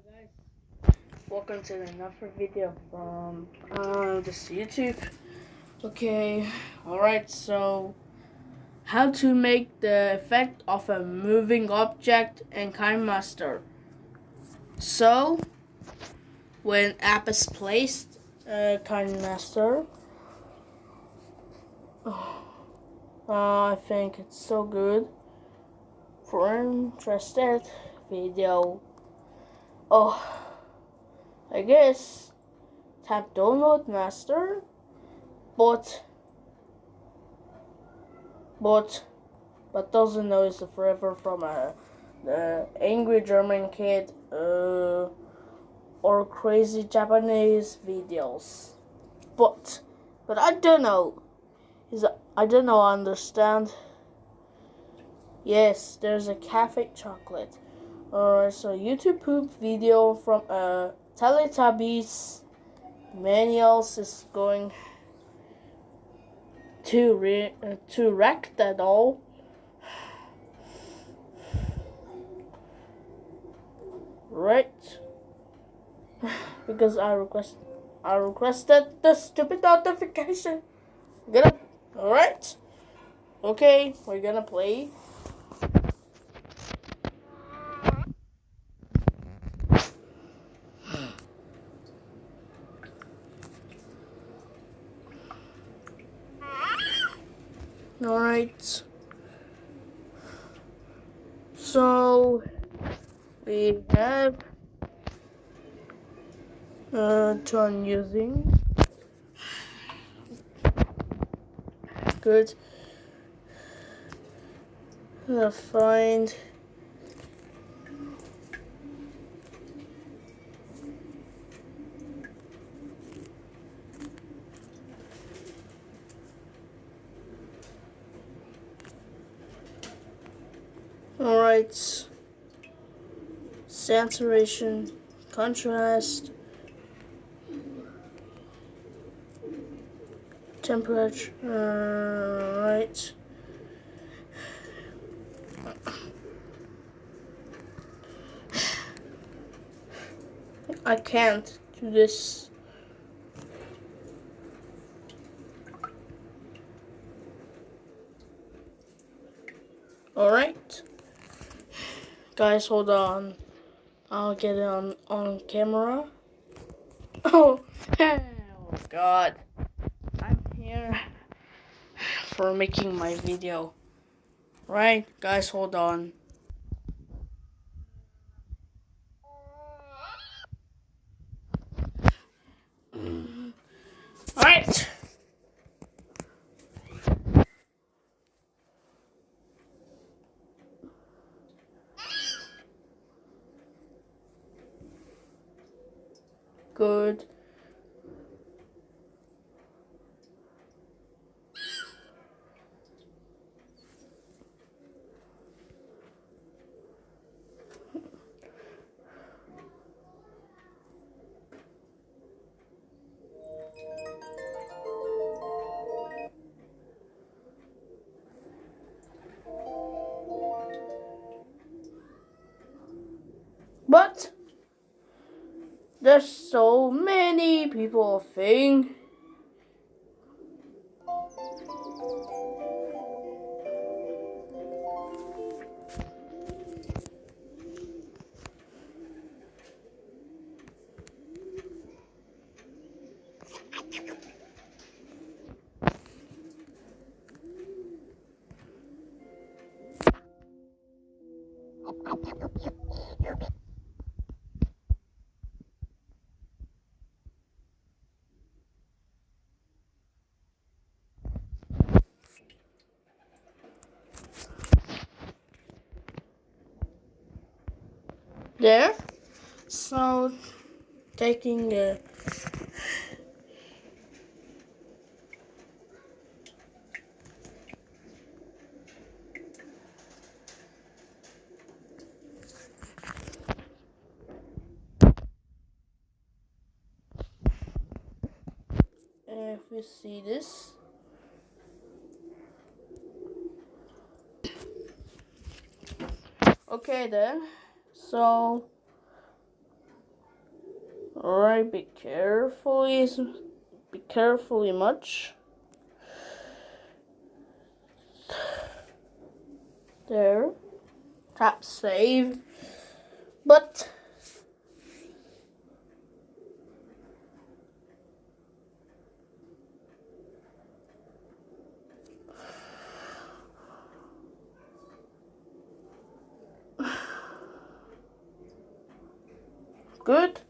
Guys, welcome to another video from this YouTube. Okay, alright, so how to make the effect of a moving object in Kinemaster. So when app is placed, Kinemaster, I think it's so good for interested video. I guess tap download master, but doesn't know it's forever from the angry German kid or crazy Japanese videos. But I don't know. I don't know. Understand? Yes, there's a cafe chocolate. So YouTube poop video from Teletubbies. Manuals is going to wreck that all. Right? Because I requested the stupid notification. Alright? Okay, we're gonna play. Alright. So we have turn using. Good. Find alright. Saturation, contrast, temperature, right. I can't do this. Alright. Guys, hold on. I'll get it on camera. Oh God. I'm here for making my video. Right, guys, hold on. Alright. Good. But there's so many people think. There. So taking if you see this. Okay then. So Alright, be carefully much. There. Tap save. But good.